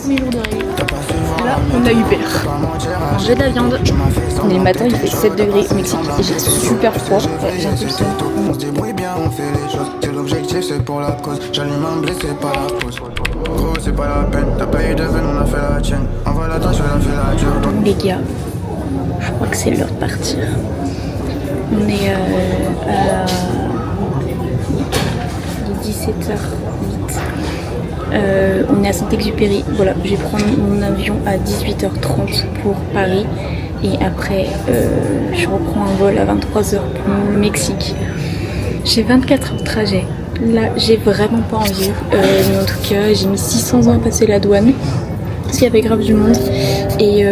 premier jour de règles. Là, on a Uber. Manger de la viande. On est le matin, il fait 7 degrés au Mexique et j'ai super froid. Ouais, j'ai un peu le seum. On se débrouille bien, on fait les choses. C'est l'objectif, c'est pour la cause. J'allume un blé, c'est pas la pause. Oh, c'est pas la peine. T'as pas eu de veine, on a fait la tienne. Envoie la tâche, on a fait la dure. Les gars, je crois que c'est l'heure de partir. On est à 17h08. On est à Saint-Exupéry. Voilà, je vais prendre mon avion à 18h30 pour Paris. Et après, je reprends un vol à 23h pour le Mexique. J'ai 24 heures de trajet. Là, j'ai vraiment pas envie. Mais en tout cas, j'ai mis 600 ans à passer la douane. Parce qu'il y avait grave du monde. Et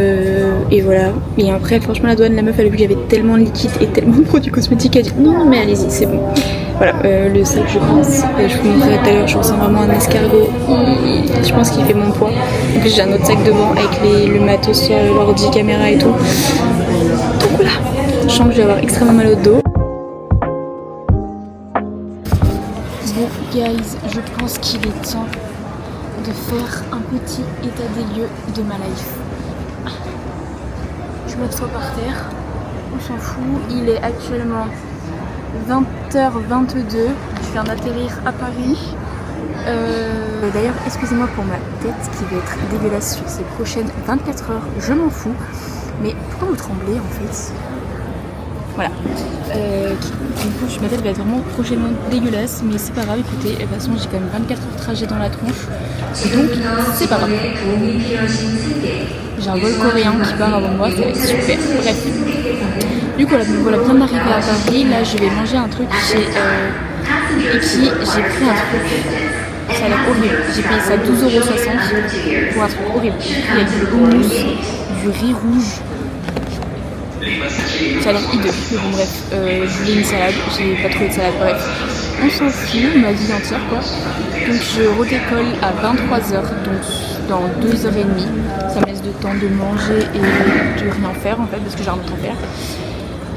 voilà. Et après, franchement, la douane, la meuf, elle a vu que j'avais tellement de liquide et tellement de produits cosmétiques. Elle a dit non, mais allez-y, c'est bon. Voilà, le sac, je pense. Je vous montrerai tout à l'heure, je ressemble vraiment à un escargot. Je pense qu'il fait mon poids. En plus, j'ai un autre sac devant avec le matos, l'ordi, caméra et tout. Donc voilà. Je sens que je vais avoir extrêmement mal au dos. Bon, guys, je pense qu'il est temps de faire un petit état des lieux de ma life. Je m'assois par terre, on s'en fout. Il est actuellement 20h22, je viens d'atterrir à Paris. D'ailleurs, excusez-moi pour ma tête qui va être dégueulasse sur ces prochaines 24 heures, je m'en fous. Mais pourquoi vous tremblez en fait? Voilà. Du coup, ma tête va être vraiment prochainement dégueulasse, mais c'est pas grave, écoutez, de toute façon j'ai quand même 24 heures de trajet dans la tronche, donc c'est pas grave. J'ai un vol coréen qui part avant moi, ça va être super. Bref. Du coup, voilà, bien d'arriver à Paris, là je vais manger un truc chez et puis j'ai pris un truc, ça a l'air horrible, j'ai payé ça 12,60€ pour un truc horrible. Il y a du houmous, du riz rouge. Ça a l'air hideux, mais bon bref, je voulais une salade, j'ai pas trouvé de salade, bref. On s'en fout, ma vie entière quoi. Donc je redécolle à 23h, donc dans 2h30. Ça me laisse le temps de manger et de rien faire en fait, parce que j'ai rien d'autre à faire.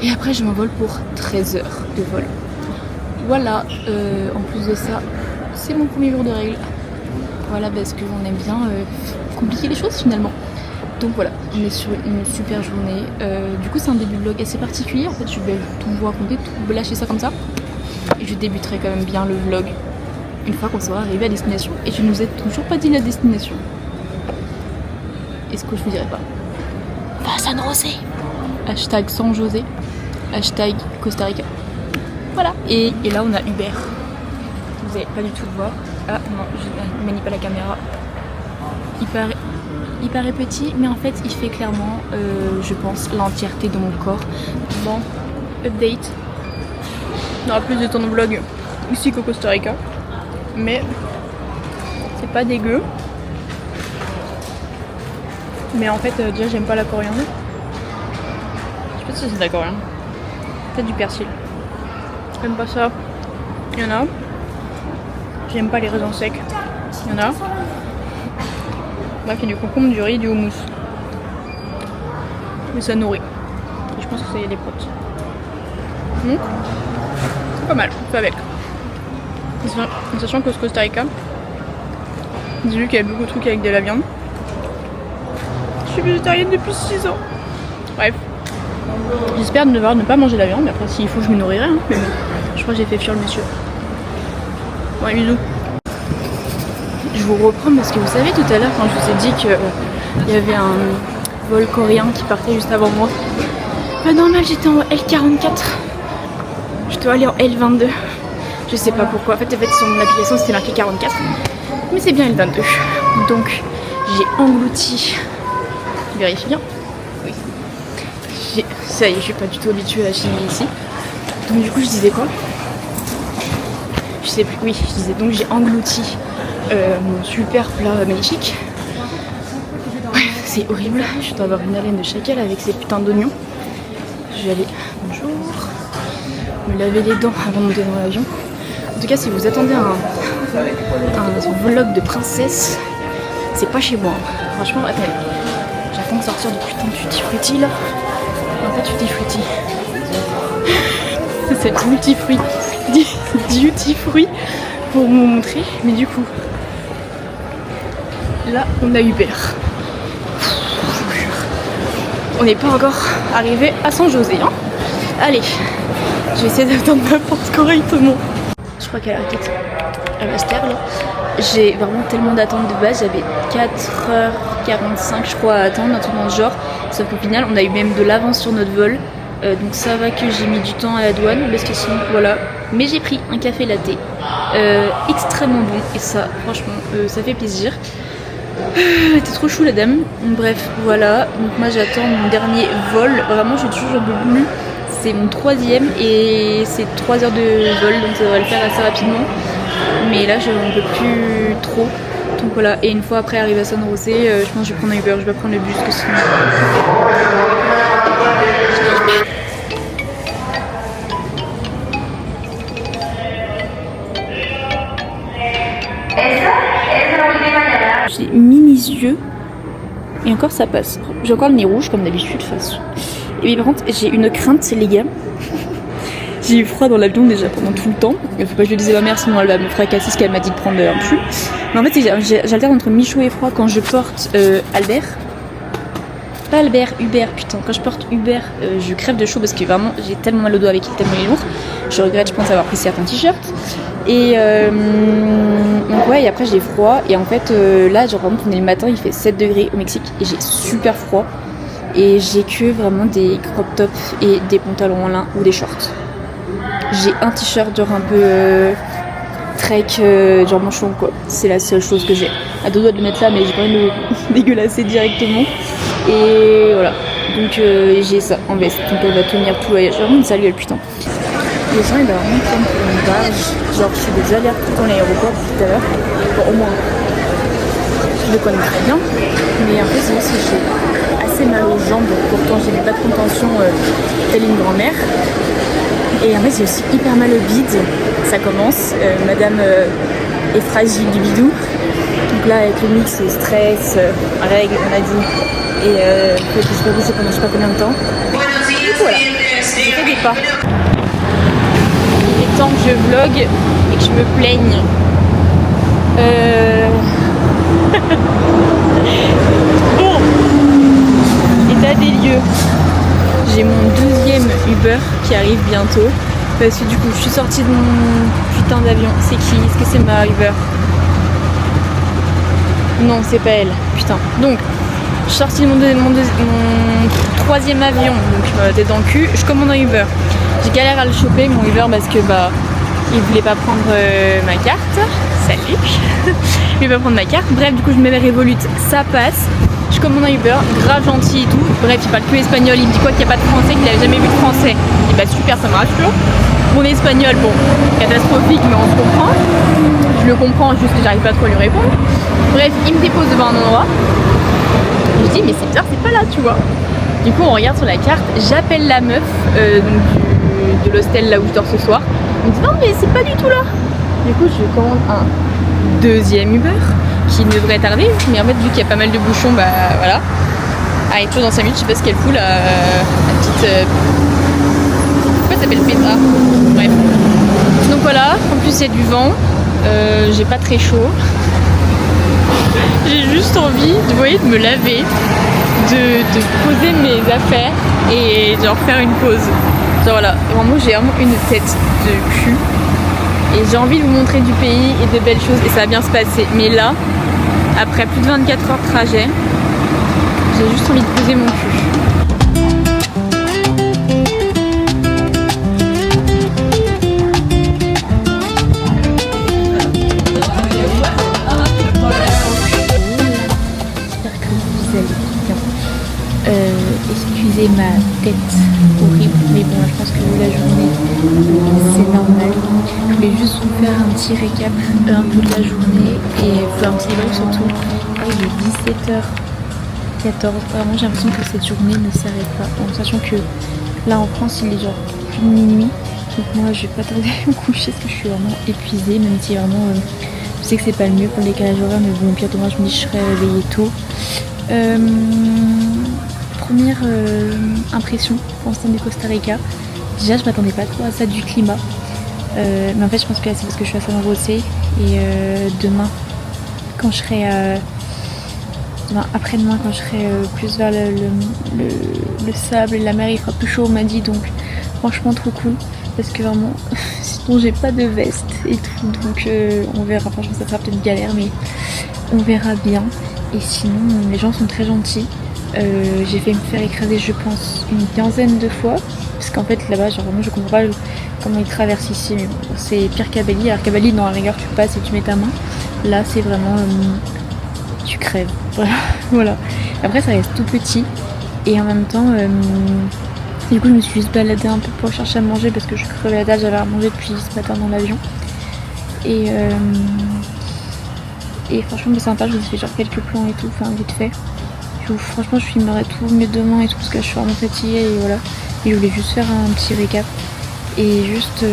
Et après je m'envole pour 13h de vol. Voilà, en plus de ça, c'est mon premier jour de règles. Voilà, parce qu'on aime bien compliquer les choses finalement. Donc voilà, on est sur une super journée. Du coup, c'est un début de vlog assez particulier. En fait, je vais tout vous raconter, tout lâcher ça comme ça. Et je débuterai quand même bien le vlog une fois qu'on sera arrivé à destination. Et je ne vous ai toujours pas dit la destination. Est-ce que je vous dirai pas? San José. Hashtag San José. Hashtag Costa Rica. Voilà. Et là, on a Uber. Vous n'allez pas du tout le voir. Ah non, je ne manie pas la caméra. Il paraît petit, mais en fait, il fait clairement, je pense, l'entièreté de mon corps. Bon, update. On aura plus de temps de vlog ici qu'au Costa Rica. Mais c'est pas dégueu. Mais en fait, déjà, j'aime pas la coriandre. Je sais pas si c'est de la coriandre. Peut-être du persil. J'aime pas ça. Il y en a. J'aime pas les raisins secs. Il y en a. Bref, il y a du concombre, du riz, du houmous. Mais ça nourrit. Et je pense que c'est des protes. C'est pas mal, c'est avec. En sachant qu'au Costa Rica, j'ai vu qu'il y avait beaucoup de trucs avec de la viande. Je suis végétarienne depuis 6 ans. Bref. J'espère ne pas manger de la viande, mais après s'il faut je me nourrirai. Hein. Mais bon, je crois que j'ai fait fuir le monsieur. Ouais, bisous. Je vous reprends parce que vous savez tout à l'heure quand je vous ai dit qu'il y avait un vol coréen qui partait juste avant moi. Pas normal, j'étais en L44. Je dois aller en L22. Je sais pas pourquoi. En fait sur mon application c'était marqué 44. Mais c'est bien L22. Donc j'ai englouti. Tu vérifies bien? Oui. Ça y est, je suis pas du tout habituée à la chimie ici. Donc du coup je disais quoi? Je sais plus. Oui, je disais donc j'ai englouti mon super plat magnifique. C'est horrible, je dois avoir une haleine de chacal avec ces putains d'oignons. Je vais aller, bonjour, me laver les dents avant de monter dans l'avion. En tout cas, si vous attendez un vlog de princesse, c'est pas chez moi. Franchement, attendez, j'attends de sortir du putain de Tutti Frutti là. Non, pas Tutti Frutti. C'est multifruit. Duty fruit pour vous montrer, mais du coup là on a Uber. On n'est pas encore arrivé à San José. Hein. Allez, je vais essayer d'attendre ma porte correctement. Je crois qu'elle va se taire là. J'ai vraiment tellement d'attentes de base. J'avais 4h45 je crois à attendre, un truc dans ce genre. Sauf qu'au final on a eu même de l'avance sur notre vol. Donc ça va que j'ai mis du temps à la douane parce que sinon voilà. Mais j'ai pris un café latte extrêmement bon et ça franchement ça fait plaisir. Elle était trop chou la dame. Bref voilà, donc moi j'attends mon dernier vol. Vraiment je suis toujours un peu plus. C'est mon 3e et c'est 3 heures de vol donc ça devrait le faire assez rapidement. Mais là je n'en peux plus trop. Donc voilà, et une fois après arrivé à San José, je pense que je vais prendre un Uber, je vais prendre le bus que sinon... J'ai mini yeux et encore ça passe. J'ai encore le nez rouge comme d'habitude de toute façon. Et puis par contre j'ai une crainte, c'est les gars. J'ai eu froid dans l'avion déjà pendant tout le temps. Il faut pas que je le dise à ma mère sinon elle va me fracasser ce qu'elle m'a dit de prendre un pull. Mais en fait j'alterne entre mi-chaud et froid quand je porte Albert. Pas Albert, Uber, putain. Quand je porte Uber, je crève de chaud parce que vraiment j'ai tellement mal au dos avec il, tellement il est lourd. Je regrette, je pense avoir pris certains t-shirts. Et donc ouais, et après j'ai froid. Et en fait là, genre par exemple, on est le matin, il fait 7 degrés au Mexique et j'ai super froid. Et j'ai que vraiment des crop tops et des pantalons en lin ou des shorts. J'ai un t-shirt genre un peu trek, genre manchon quoi. C'est la seule chose que j'ai. À deux doigts de le mettre là, mais j'ai pas envie de le dégueulasser directement. Et voilà. Donc j'ai ça en veste. Donc elle va tenir tout le voyage. Vraiment une saluelle putain. Les gens ils doivent vraiment prendre pour une barge. Genre je fais des allers-retours dans l'aéroport tout à l'heure. Bon, au moins. Je le connais très bien. Mais en fait c'est juste que j'ai assez mal aux jambes. Pourtant j'ai pas de contention telle une grand-mère. Et en fait j'ai aussi hyper mal au bide. Ça commence. Madame est fragile du bidou. Donc là avec le mix stress, règles on a dit. Et que je sais pas vous pendant je sais pas combien de temps. Du coup voilà, je fais des pas. Il est temps que je vlog et que je me plaigne. Bon, état des lieux. J'ai mon 12e Uber qui arrive bientôt. Parce que du coup je suis sortie de mon putain d'avion. C'est qui? Est-ce que c'est ma Uber? Non, c'est pas elle. Putain. Donc, je suis sortie de mon 3e avion. Donc, je me tête dans le cul. Je commande un Uber. J'ai galéré à le choper, mon Uber, parce que il voulait pas prendre ma carte. Salut. Il voulait pas prendre ma carte. Bref, du coup, je me mets Revolut. Ça passe. Je commande un Uber. Grave gentil et tout. Bref, il parle que espagnol. Il me dit quoi qu'il n'y a pas de français, qu'il avait jamais vu de français. Et bah, super, ça me rassure. Mon espagnol, bon, catastrophique, mais on se comprend. Je le comprends, juste que j'arrive pas trop à lui répondre. Bref, il me dépose devant un endroit. Je dis, mais c'est bizarre, c'est pas là, tu vois. Du coup, on regarde sur la carte. J'appelle la meuf de l'hostel là où je dors ce soir. Elle me dit, non, mais c'est pas du tout là. Du coup, je commande un 2e Uber qui devrait tarder. Mais en fait, vu qu'il y a pas mal de bouchons, bah voilà. Arrive toujours dans 5 minutes, je sais pas ce qu'elle fout, la petite. Pourquoi ça s'appelle Petra? Bref. Donc voilà, en plus il y a du vent. J'ai pas très chaud. J'ai juste envie de me laver, de poser mes affaires et genre faire une pause. Genre voilà, vraiment j'ai vraiment une tête de cul. Et j'ai envie de vous montrer du pays et de belles choses et ça va bien se passer. Mais là, après plus de 24 heures de trajet, j'ai juste envie de poser mon cul. Excusez ma tête horrible, mais bon, je pense que vu la journée, c'est normal. Je voulais juste vous faire un petit récap un peu de la journée et faire un petit débrief surtout. Il est 17h14, vraiment j'ai l'impression que cette journée ne s'arrête pas, en sachant que là en France il est genre plus de minuit, donc moi je vais pas tarder à me coucher parce que je suis vraiment épuisée, même si vraiment je sais que c'est pas le mieux pour le décalage horaire, mais bon, au pire demain je me dis je serai réveillée tôt. Première impression pour l'instant du Costa Rica. Déjà je m'attendais pas trop à ça du climat. Mais en fait je pense que là c'est parce que je suis à San José et demain quand je serai demain, après-demain, quand je serai plus vers le sable et la mer, il fera plus chaud, on m'a dit, donc franchement trop cool. Parce que vraiment, sinon j'ai pas de veste et tout, donc on verra. Franchement, ça sera peut-être galère, mais on verra bien. Et sinon, les gens sont très gentils. J'ai fait me faire écraser, je pense, une quinzaine de fois. Parce qu'en fait, là-bas, genre vraiment, je comprends pas comment ils traversent ici. Mais bon, c'est pire qu'à Bali. Alors qu'à Bali, dans la rigueur, tu passes et tu mets ta main. Là, c'est vraiment... tu crèves. Voilà. Après, ça reste tout petit. Et en même temps... du coup, je me suis juste baladée un peu pour chercher à manger parce que je crevais la dalle, j'avais à manger depuis ce matin dans l'avion. Et franchement, c'est sympa, je vous ai fait genre quelques plans et tout, enfin vite fait. Franchement, je filmerai tous mes deux mains et tout parce que je suis vraiment fatiguée et voilà. Et je voulais juste faire un petit récap. Et juste.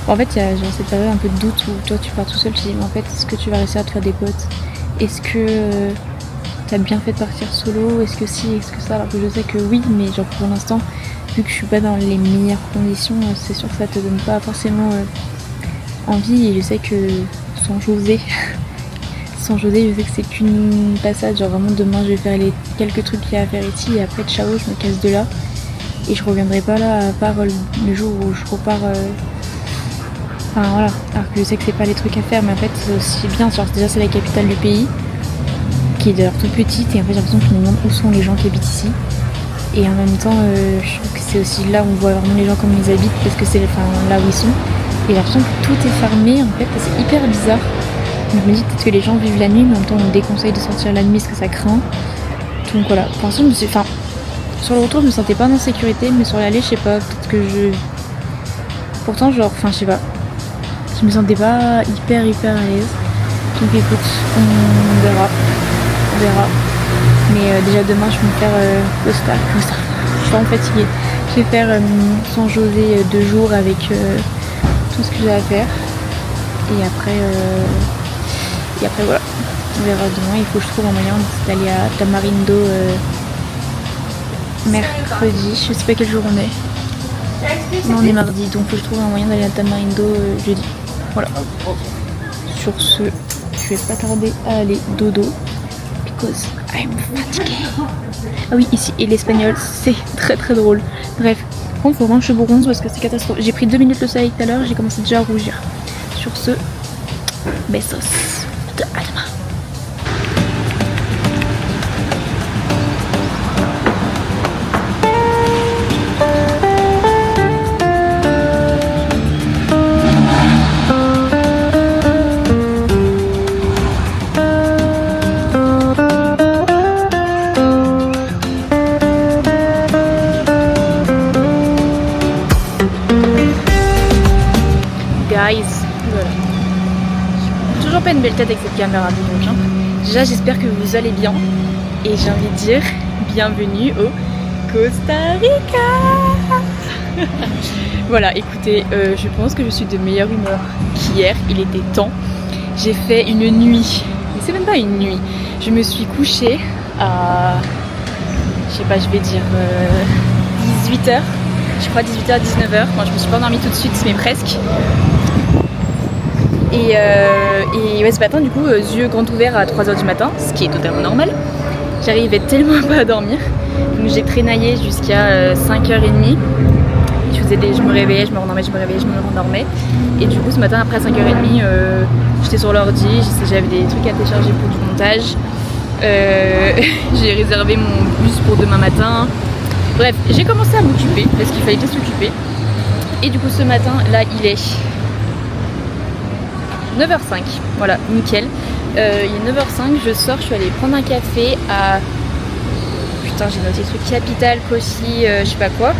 Bon, en fait, il y a genre cette période un peu de doute où toi tu pars tout seul, tu te dis, mais en fait, est-ce que tu vas réussir à te faire des potes? Est-ce que. T'as bien fait de partir solo, est-ce que si, est-ce que ça, alors que je sais que oui, mais genre pour l'instant, vu que je suis pas dans les meilleures conditions, c'est sûr que ça te donne pas forcément envie, et je sais que sans José, je sais que c'est qu'une passade, genre vraiment demain je vais faire les quelques trucs qu'il y a à faire ici, et après ciao, je me casse de là, et je reviendrai pas là à part le jour où je repars, enfin voilà, alors que je sais que c'est pas les trucs à faire, mais en fait c'est aussi bien, genre déjà c'est la capitale du pays, qui est d'ailleurs toute petite, et en fait j'ai l'impression que je me demande où sont les gens qui habitent ici. Et en même temps, je trouve que c'est aussi là où on voit vraiment les gens comme ils habitent, parce que c'est là où ils sont. Et j'ai l'impression que tout est fermé en fait, c'est hyper bizarre. Donc je me dis peut-être que les gens vivent la nuit, mais en même temps on me déconseille de sortir la nuit parce que ça craint. Donc voilà, pour l'instant sur le retour je me sentais pas en sécurité, mais sur l'aller je sais pas, peut-être que pourtant genre, je sais pas, je me sentais pas hyper à l'aise. Donc écoute, on verra. Mais déjà demain je vais me faire Costa. Je suis vraiment fatiguée. Je vais faire sans José 2 jours avec tout ce que j'ai à faire. Et après voilà. On verra demain. Il faut que je trouve un moyen d'aller à Tamarindo mercredi. Je sais pas quel jour on est. Non, on est mardi, donc il faut que je trouve un moyen d'aller à Tamarindo jeudi. Voilà. Sur ce, je vais pas tarder à aller dodo. Because I'm fatiguée. Ah oui, ici, et l'espagnol, c'est très très drôle. Bref, par contre, faut vraiment que je bronze parce que c'est catastrophique. J'ai pris 2 minutes le soleil tout à l'heure, j'ai commencé déjà à rougir. Sur ce, besos. À demain. Voilà. Toujours pas une belle tête avec cette caméra donc hein. Déjà j'espère que vous allez bien et j'ai envie de dire bienvenue au Costa Rica. Voilà, écoutez, je pense que je suis de meilleure humeur qu'hier, il était temps. J'ai fait une nuit, mais c'est même pas une nuit, je me suis couchée à, je sais pas, je vais dire 18h, je crois 18h à 19h, moi je me suis pas endormie tout de suite mais presque. Et ouais, ce matin, du coup, yeux grands ouverts à 3h du matin, ce qui est totalement normal. J'arrivais tellement pas à dormir. Donc j'ai traînaillé jusqu'à 5h30. Je me réveillais, je me rendormais, je me réveillais, je me rendormais. Et du coup, ce matin, après 5h30, j'étais sur l'ordi, j'avais des trucs à télécharger pour du montage. J'ai réservé mon bus pour demain matin. Bref, j'ai commencé à m'occuper, parce qu'il fallait bien s'occuper. Et du coup, ce matin, là, il est 9h05, voilà, nickel. Il est 9h05, je sors, je suis allée prendre un café à... Putain, j'ai noté le truc Capital Coffee, je sais pas quoi.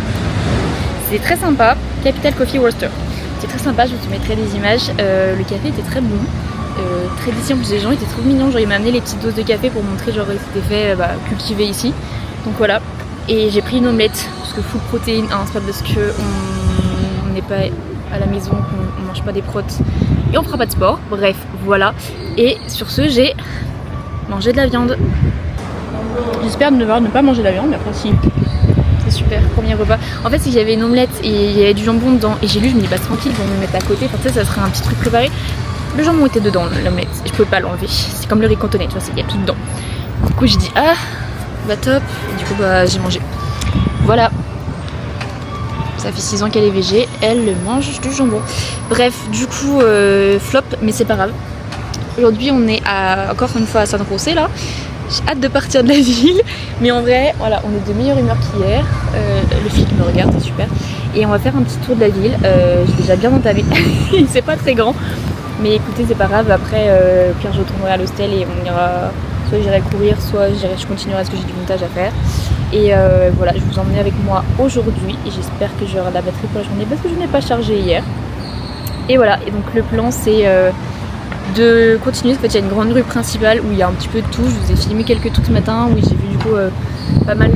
C'est très sympa, Capital Coffee Roaster. C'est très sympa, je vous mettrai des images. Le café était très bon, très délicieux. En plus, les gens étaient trop mignons, genre ils m'ont amené les petites doses de café pour montrer genre c'était fait cultivé ici. Donc voilà, et j'ai pris une omelette, parce que full protéines, hein, c'est pas parce qu'on n'est pas à la maison qu'on mange pas des protes et on fera pas de sport, bref voilà. Et sur ce j'ai mangé de la viande. J'espère ne pas manger de la viande, mais après si, c'est super, premier repas. En fait c'est qu'il y avait une omelette et il y avait du jambon dedans et j'ai lu, je me dis bah tranquille, ils vont me mettre à côté, enfin tu sais ça serait un petit truc préparé. le jambon était dedans, l'omelette, je pouvais pas l'enlever. C'est comme le riz cantonais, tu vois, il y a tout dedans. Du coup j'ai dit ah bah top, et du coup bah j'ai mangé. Voilà. Ça fait 6 ans qu'elle est végé, elle mange du jambon. Bref, du coup flop, mais c'est pas grave. Aujourd'hui on est encore une fois à San José là. J'ai hâte de partir de la ville, mais en vrai, voilà, on est de meilleure humeur qu'hier. Le flic me regarde, c'est super. Et on va faire un petit tour de la ville. J'ai déjà bien entamé. C'est pas très grand, mais écoutez, c'est pas grave. Après, au pire, je retournerai à l'hostel et on ira. Soit j'irai courir, soit je continuerai parce que j'ai du montage à faire. Et voilà, je vais vous emmener avec moi aujourd'hui. Et j'espère que j'aurai la batterie pour la journée parce que je n'ai pas chargé hier. Et voilà. Et donc le plan, c'est de continuer. En fait, il y a une grande rue principale où il y a un petit peu de tout. Je vous ai filmé quelques trucs ce matin où j'ai vu du coup pas mal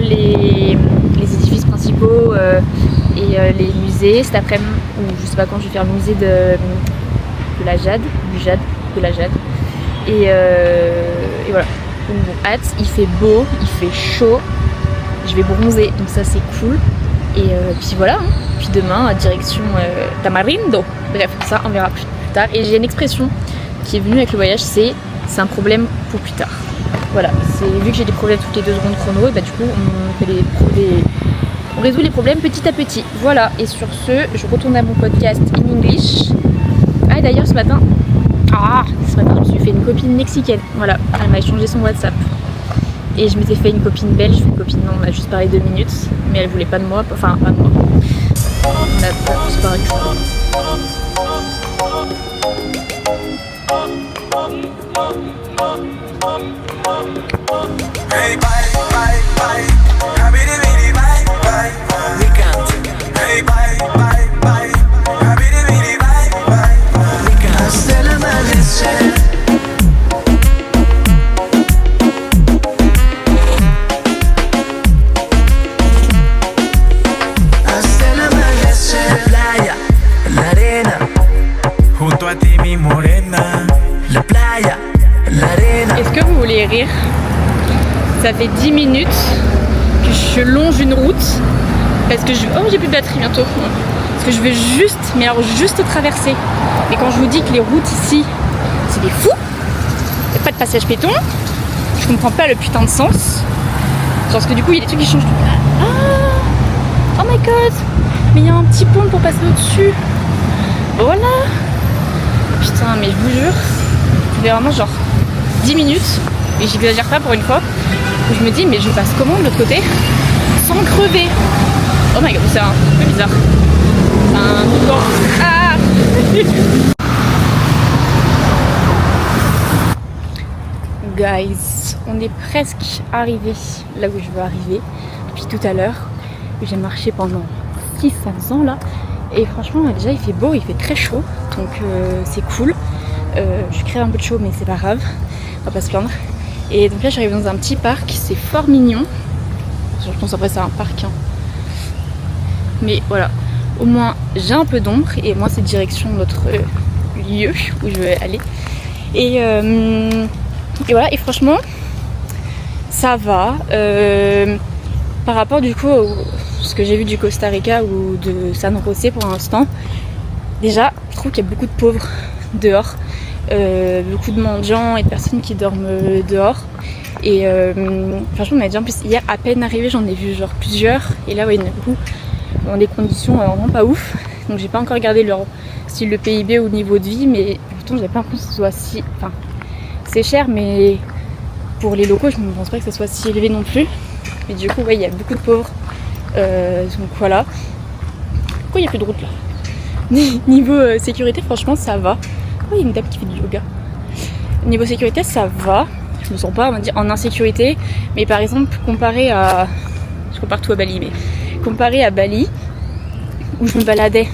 les édifices principaux et les musées. Cet après-midi, ou je sais pas quand, je vais faire le musée de la Jade, de la Jade. Et voilà. Donc bon, hâte, il fait beau, il fait chaud. Je vais bronzer, donc ça c'est cool. Et puis voilà. Hein. Puis demain, direction Tamarindo. Bref, ça on verra plus tard. Et j'ai une expression qui est venue avec le voyage, c'est un problème pour plus tard. Voilà, vu que j'ai des problèmes toutes les 2 secondes chrono, et bah du coup on résout les problèmes petit à petit. Voilà, et sur ce, je retourne à mon podcast in English. Ah d'ailleurs ce matin, je me suis fait une copine mexicaine. Voilà, elle m'a échangé son WhatsApp. Et je m'étais fait une copine belge, une copine non, on a juste parlé 2 minutes, mais elle voulait pas de moi, enfin pas de moi. On a plus parlé que ça. Hey, bye, bye, bye. Habidi, bidi, bye, bye, bye. We can't. Hey, bye, bye, bye. Habidi, bidi, bye, bye, bye. We can't. Hasta el amanecer. Hasta el amanecer. La playa, la arena. Junto a ti, mi morena. La playa, la arena. Est-ce que vous voulez rire? Ça fait 10 minutes que je longe une route parce que j'ai plus de batterie bientôt. Parce que je veux juste traverser. Et quand je vous dis que les routes ici, c'est des fous, il n'y a pas de passage piéton, je comprends pas le putain de sens. Genre parce que du coup il y a des trucs qui changent tout. Oh my god, mais il y a un petit pont pour passer au-dessus. Voilà. Putain, mais je vous jure, ça fait vraiment genre 10 minutes, et j'exagère pas pour une fois, où je me dis mais je passe comment de l'autre côté sans crever. Oh my god, c'est un peu bizarre. Guys, on est presque arrivé là où je veux arriver depuis tout à l'heure. J'ai marché pendant 600 ans là, et franchement déjà il fait beau, il fait très chaud, donc c'est cool. Je crève un peu de chaud mais c'est pas grave, on va pas se plaindre. Et donc là j'arrive dans un petit parc, c'est fort mignon. Je pense après c'est un parc hein. Mais voilà, au moins j'ai un peu d'ombre, et moi c'est direction notre lieu où je vais aller. Et voilà, et franchement ça va par rapport du coup à ce que j'ai vu du Costa Rica ou de San José pour l'instant. Déjà je trouve qu'il y a beaucoup de pauvres dehors, beaucoup de mendiants et de personnes qui dorment dehors. Et franchement, on a déjà en plus hier à peine arrivé, j'en ai vu genre plusieurs. Et là, ouais, il y en a beaucoup dans des conditions vraiment pas ouf. Donc j'ai pas encore regardé leur style de PIB ou niveau de vie, mais pourtant j'avais pas l'impression que ce soit si. Enfin, c'est cher, mais pour les locaux, je ne pense pas que ce soit si élevé non plus. Mais du coup, ouais, il y a beaucoup de pauvres. Donc voilà. Pourquoi il n'y a plus de route là? Niveau sécurité, franchement, ça va. Oh, il y a une dame qui fait du yoga. Niveau sécurité, ça va. Je me sens pas, on va dire, en insécurité. Mais par exemple, comparé à... Je compare tout à Bali, mais... Comparé à Bali, où je me baladais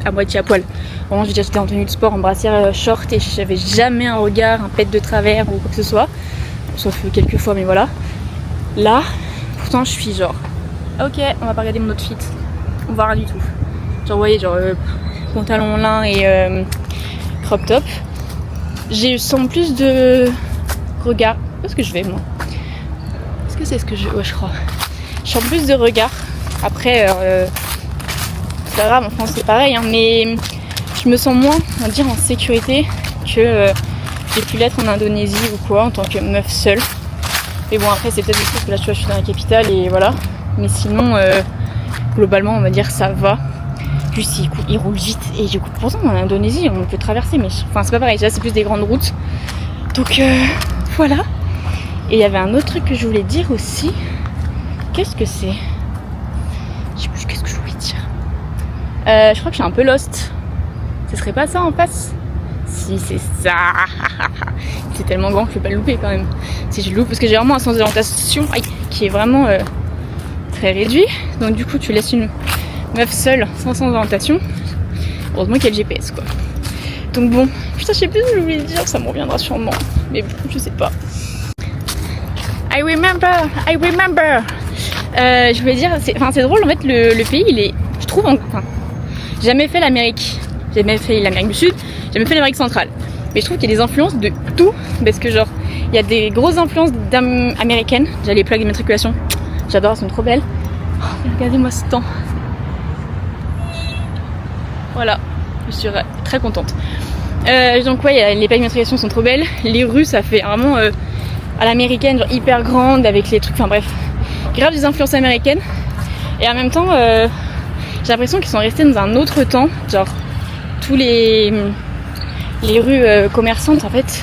à moitié à poil. Vraiment, j'étais en tenue de sport, en brassière short, et j'avais jamais un regard, un pet de travers ou quoi que ce soit. Sauf quelques fois, mais voilà. Là, pourtant, je suis genre... Ok, on va pas regarder mon outfit. On voit rien du tout. Genre, vous voyez, genre... pantalon lin et crop top. J'ai sans plus de regard. Où est-ce que je vais moi? Est-ce que c'est ce que je... Ouais, je crois. Je sens plus de regard. Après, c'est pas grave, en France c'est pareil, hein, mais je je me sens moins, on va dire, en sécurité que j'ai pu l'être en Indonésie ou quoi, en tant que meuf seule. Mais bon, après, c'est peut-être aussi parce que là, tu vois, je suis dans la capitale et voilà. Mais sinon, globalement, on va dire ça va. Juste, il roule vite. Et du coup, pourtant, en Indonésie, on peut traverser, mais enfin, c'est pas pareil. Là, c'est plus des grandes routes. Donc, voilà. Et il y avait un autre truc que je voulais dire aussi. Qu'est-ce que c'est? Je sais plus qu'est-ce que je voulais dire. Je crois que je suis un peu lost. Ce serait pas ça en face? Si, c'est ça. C'est tellement grand que je peux pas le louper quand même. Si je le loupe, parce que j'ai vraiment un sens d'orientation qui est vraiment très réduit. Donc du coup, tu laisses une meuf seule sans sens d'orientation. Heureusement qu'il y a le GPS quoi. Donc bon, putain, je sais plus ce que je voulais dire, ça me reviendra sûrement. Mais bon, je sais pas. I remember. Je voulais dire, c'est drôle en fait, le pays, il est, je trouve, j'ai jamais fait l'Amérique. J'ai jamais fait l'Amérique du Sud, j'ai jamais fait l'Amérique centrale. Mais je trouve qu'il y a des influences de tout, parce que genre, il y a des grosses influences américaines. Déjà les plaques d'immatriculation, j'adore, elles sont trop belles. Oh, regardez-moi ce temps. Voilà, je suis très contente. Donc ouais, les plaques d'immatriculation sont trop belles. Les rues, ça fait vraiment à l'américaine, genre hyper grande, avec les trucs, enfin bref, grave des influences américaines. Et en même temps, j'ai l'impression qu'ils sont restés dans un autre temps, genre tous les rues commerçantes en fait.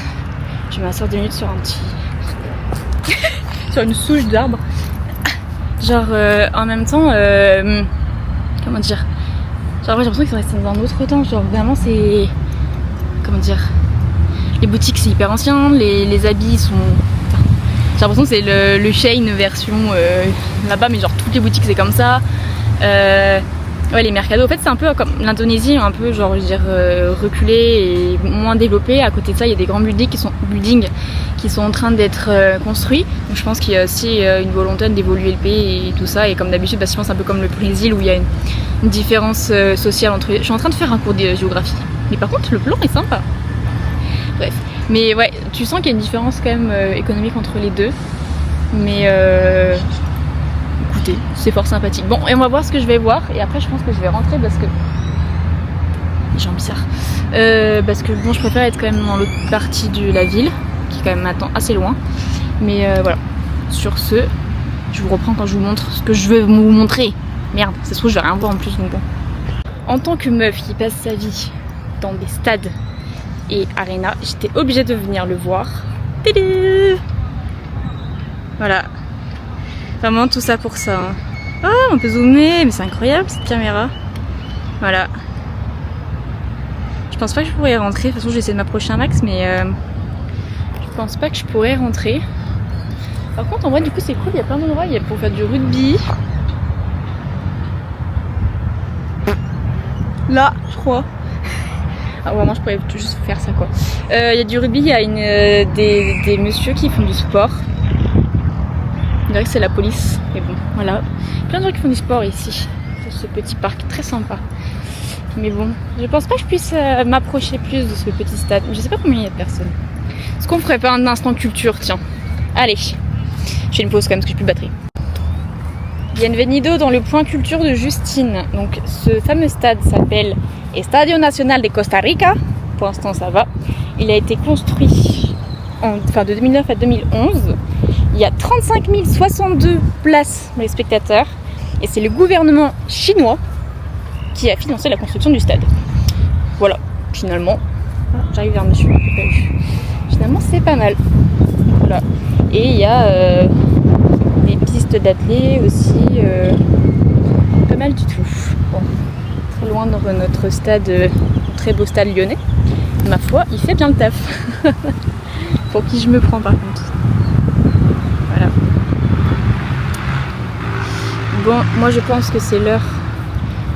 Je vais m'asseoir 2 minutes sur un petit sur une souche d'arbre. Genre en même temps comment dire, genre j'ai l'impression qu'ils sont restés dans un autre temps, genre vraiment c'est, comment dire, les boutiques c'est hyper ancien, les habits sont, j'ai l'impression que c'est le Shein version là-bas, mais genre toutes les boutiques c'est comme ça. Ouais, les mercados, en fait c'est un peu comme l'Indonésie, un peu genre je veux dire reculé et moins développé. À côté de ça il y a des grands buildings qui sont en train d'être construits. Donc je pense qu'il y a aussi une volonté d'évoluer le pays et tout ça. Et comme d'habitude, je pense un peu comme le Brésil où il y a une différence sociale entre... Je suis en train de faire un cours de géographie. Mais par contre le plan est sympa. Bref. Mais ouais, tu sens qu'il y a une différence quand même économique entre les deux. Mais écoutez, c'est fort sympathique. Bon, et on va voir ce que je vais voir. Et après, je pense que je vais rentrer parce que... J'ai un bizarre. Parce que bon, je préfère être quand même dans l'autre partie de la ville, qui est quand même maintenant assez loin. Mais voilà. Sur ce, je vous reprends quand je vous montre ce que je veux vous montrer. Merde, ça se trouve, je vais rien voir en plus. Donc bon. En tant que meuf qui passe sa vie dans des stades et arénas, j'étais obligée de venir le voir. Tadam! Voilà. Vraiment tout ça pour ça. Hein. Oh, on peut zoomer, mais c'est incroyable cette caméra. Voilà. Je pense pas que je pourrais rentrer. De toute façon, je vais essayer de m'approcher un max, mais je pense pas que je pourrais rentrer. Par contre, en vrai, du coup, c'est cool. Il y a plein d'endroits. Il y a pour faire du rugby. Là, je crois. Ah, vraiment, je pourrais juste faire ça, quoi. Il y a du rugby. Il y a des messieurs qui font du sport. On dirait que c'est la police, mais bon, voilà. Plein de gens qui font du sport ici, sur ce petit parc très sympa. Mais bon, je pense pas que je puisse m'approcher plus de ce petit stade. Je sais pas combien il y a de personnes. Est-ce qu'on ferait pas un instant culture, tiens? Allez, je fais une pause quand même parce que j'ai plus de batterie. Bienvenido dans le point culture de Justine. Donc ce fameux stade s'appelle Estadio Nacional de Costa Rica. Pour l'instant ça va. Il a été construit de 2009 à 2011. Il y a 35 062 places pour les spectateurs et c'est le gouvernement chinois qui a financé la construction du stade. Voilà, finalement, j'arrive vers monsieur. Finalement, c'est pas mal. Voilà. Et il y a des pistes d'athlée aussi, pas mal du tout. Bon, très loin dans notre stade, très beau stade lyonnais. Ma foi, il fait bien le taf. Pour qui je me prends par contre. Voilà. Bon, moi je pense que c'est l'heure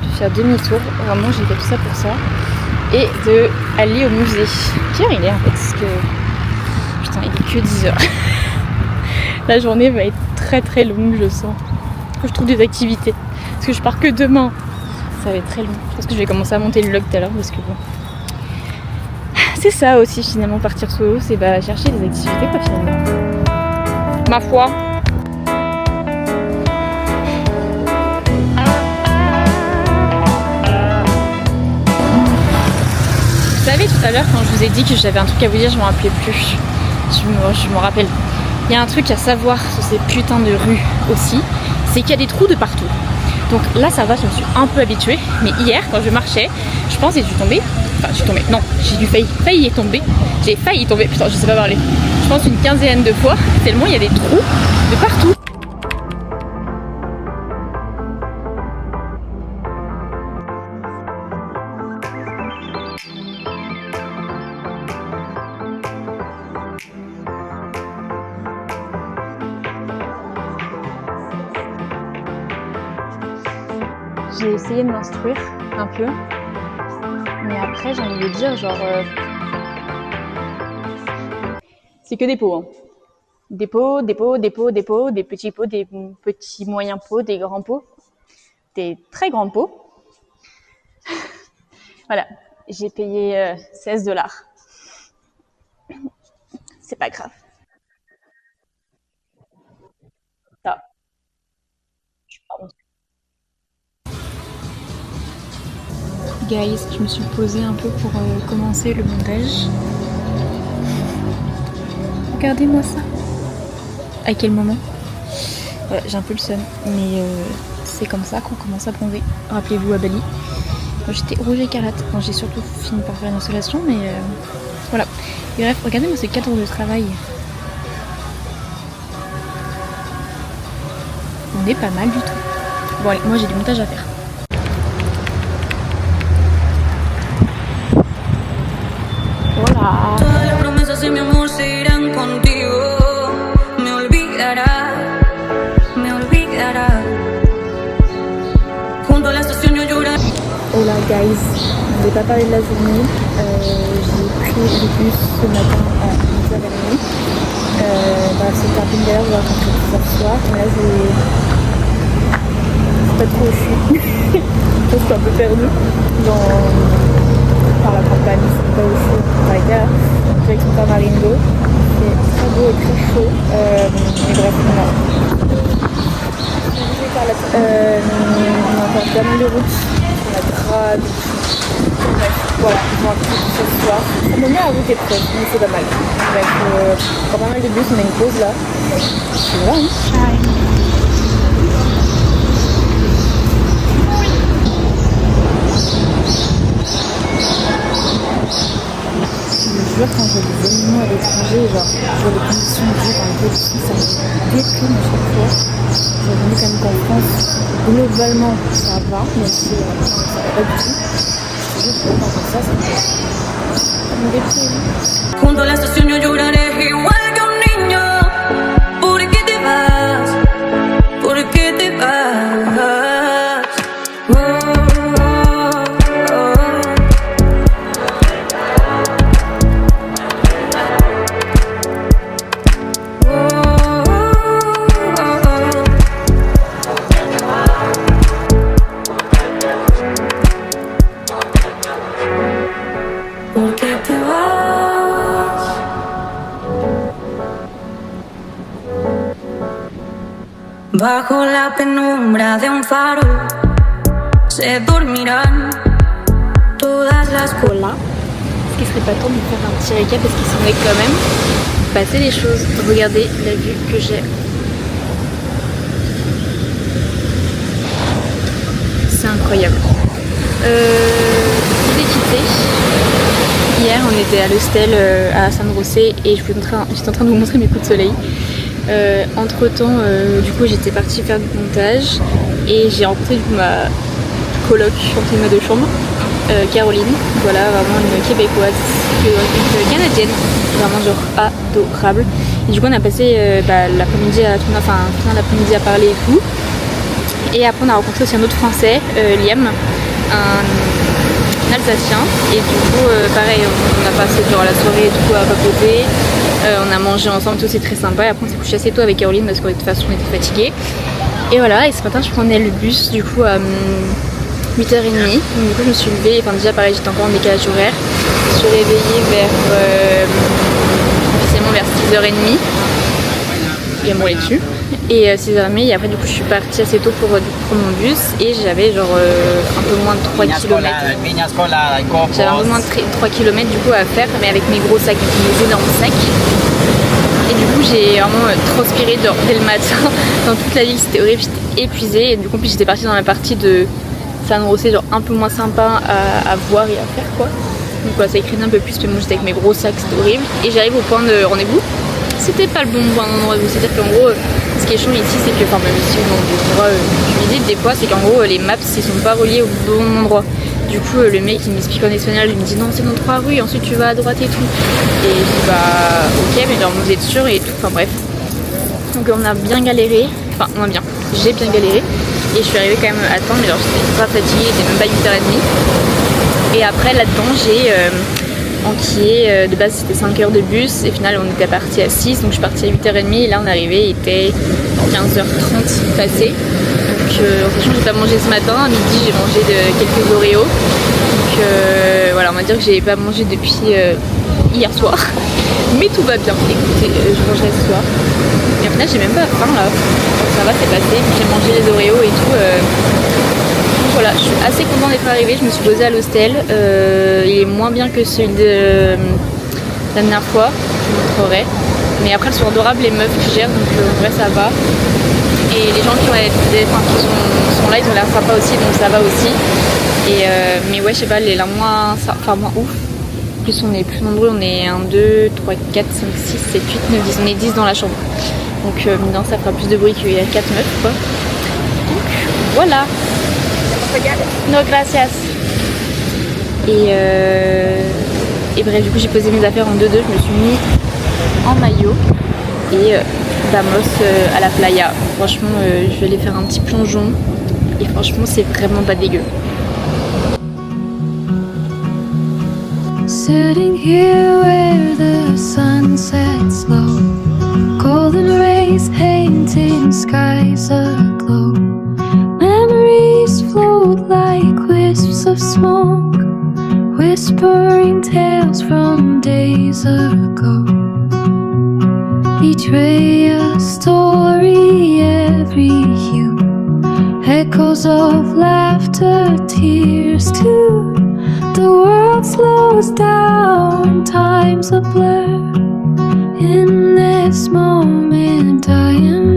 de faire demi-tour. Vraiment, j'ai fait tout ça pour ça. Et de aller au musée. Quelle heure il est en fait? Parce que... Putain, il est que 10h. La journée va être très très longue, je sens. Faut que je trouve des activités. Parce que je pars que demain. Ça va être très long. Je pense que je vais commencer à monter le vlog tout à l'heure parce que bon... C'est ça aussi finalement, partir solo, c'est chercher des activités quoi finalement. Ma foi. savez, tout à l'heure, quand je vous ai dit que j'avais un truc à vous dire, je m'en rappelais plus. Je m'en rappelle. Il y a un truc à savoir sur ces putains de rues aussi, c'est qu'il y a des trous de partout. Donc là, ça va, je me suis un peu habituée. Mais hier, quand je marchais, je pense que je suis tombée. Enfin, je suis tombée. Non, j'ai failli tomber. J'ai failli tomber. Putain, je sais pas parler. Je pense une quinzaine de fois, tellement il y a des trous de partout. J'ai essayé de m'instruire un peu, mais après j'ai envie de dire genre c'est que des pots, hein. Des pots, des petits pots, des petits moyens pots, des grands pots, des très grands pots. Voilà, j'ai payé 16 $. C'est pas grave. Ça, pardon. Guys, je me suis posée un peu pour commencer le montage. Regardez-moi ça. À quel moment? Ouais, j'ai un peu le seum, mais c'est comme ça qu'on commence à bronzer. Rappelez-vous à Bali. J'étais rouge écarlate. Bon, j'ai surtout fini par faire une installation, mais voilà. Et bref, regardez-moi ce cadre de travail. On est pas mal du tout. Bon allez, moi j'ai du montage à faire. Hola. Todas las promesas de mi amor se irán contigo. Me olvidarás. Junto a la estación yo lloraré. Hola guys, je vais pas parler de la journée. J'ai pris le bus ce matin à 10h30. C'était un peu une galère, je vais rentrer ce soir. Mais là je sais pas trop où je suis. Je suis un peu perdue par la campagne, je sais pas où je suis. Par gare, direction Tamarindo. C'est très beau et très chaud. Mais bref, voilà. On a encore pas mal de routes. On a grave. Bref, voilà, ils vont appuyer tout ce soir. Ça me met à route épreuve, mais c'est pas mal. Bref, encore pas mal de bus, on a une pause là. Et voilà, hein. Je jure, quand j'ai des animaux à l'étranger, genre, je vois les conditions de vie dans les pays, ça me déprime à chaque fois. Je me dis quand même qu'en France, globalement, ça va, même si ça va pas du tout. Je te jure que quand ça me déprime. Junto a la estación yo lloraré igual que un niño. ¿Por qué te vas? ¿Por qué te vas? ¿Por qué te vas? Bajo la penumbra de un faro se dormirán todas las Voilà. Est-ce qu'il serait pas temps de faire un petit récap parce qu'il s'en est quand même passé des choses. Regardez la vue que j'ai. C'est incroyable. Je vous ai quitté. Hier on était à l'hostel à San José et j'étais en train de vous montrer mes coups de soleil. Entre temps, du coup j'étais partie faire du montage et j'ai rencontré du coup, ma coloc entre ma de chambre, Caroline, voilà, vraiment une québécoise, une canadienne, vraiment genre adorable. Et du coup on a passé l'après-midi à fin d'après-midi à parler et tout. Et après on a rencontré aussi un autre français, Liam, un Alsacien, et du coup pareil on a passé durant la soirée du coup à papoter, on a mangé ensemble, tout c'est très sympa, et après on s'est couché assez tôt avec Caroline parce que de toute façon on était fatigués. Et voilà, et ce matin je prenais le bus du coup à 8h30, donc du coup je me suis levée, enfin déjà pareil j'étais encore en décalage horaire, je me suis réveillée officiellement vers 6h30, il va me rouler dessus. et 6h30 et après du coup je suis partie assez tôt pour prendre mon bus et j'avais genre un peu moins de 3 km. J'avais un peu moins de 3 km du coup à faire mais avec mes gros sacs, mes énormes sacs. Et du coup j'ai vraiment transpiré dès le matin dans toute la ville, c'était horrible, j'étais épuisée et du coup j'étais partie dans la partie de San José genre un peu moins sympa à voir et à faire quoi. Donc voilà, ça écrit un peu plus mais moi j'étais avec mes gros sacs, c'était horrible. Et j'arrive au point de rendez-vous. C'était pas le bon point de rendez-vous, c'est-à-dire qu'en gros ce qui est chiant ici c'est que, enfin même ici dans des endroits je visite des fois, c'est qu'en gros les maps ils sont pas reliés au bon endroit. Du coup le mec il m'explique en espagnol, il me dit non c'est dans 3 rues, ensuite tu vas à droite et tout. Et je dis bah ok mais genre vous êtes sûr et tout, enfin bref. Donc on a bien galéré, enfin j'ai bien galéré. Et je suis arrivée quand même à temps mais genre j'étais pas fatiguée, il était même pas 8h30. Et après là-dedans j'ai enquillé, de base c'était 5 heures de bus et au final on était parti à 6 donc je suis partie à 8h30 et là on est arrivé, il était 15h30 passé. Donc franchement j'ai pas mangé ce matin, à midi j'ai mangé quelques Oreos. Donc voilà, on va dire que j'ai pas mangé depuis hier soir. Mais tout va bien, écoutez, je mangerai ce soir. Et au final j'ai même pas faim là, donc ça va, c'est passé, j'ai mangé les Oreos et tout. Donc voilà, je suis assez contente d'être arrivée, je me suis posée à l'hostel. Il est moins bien que celui de la dernière fois, je vous montrerai. Mais après elles sont adorables les meufs qui gèrent, donc en vrai ça va. Et les gens qui sont là, ils ont l'air sympas aussi, donc ça va aussi. Mais ouais, je sais pas, elle est là moins ouf. En plus on est plus nombreux, on est 1, 2, 3, 4, 5, 6, 7, 8, 9, 10. On est 10 dans la chambre. Donc maintenant ça fera plus de bruit qu'il y a 4 meufs quoi. Donc voilà. No gracias. Et bref, du coup j'ai posé mes affaires en 2-2, je me suis mis en maillot et vamos à la playa. Franchement je vais aller faire un petit plongeon et franchement c'est vraiment pas dégueu. Sitting here where the sun sets low, golden rays painting skies aglow. Memories float like wisps of smoke, whispering tales from days ago. Each ray a story, every hue, echoes of laughter, tears too. The world slows down, time's a blur. In this moment I am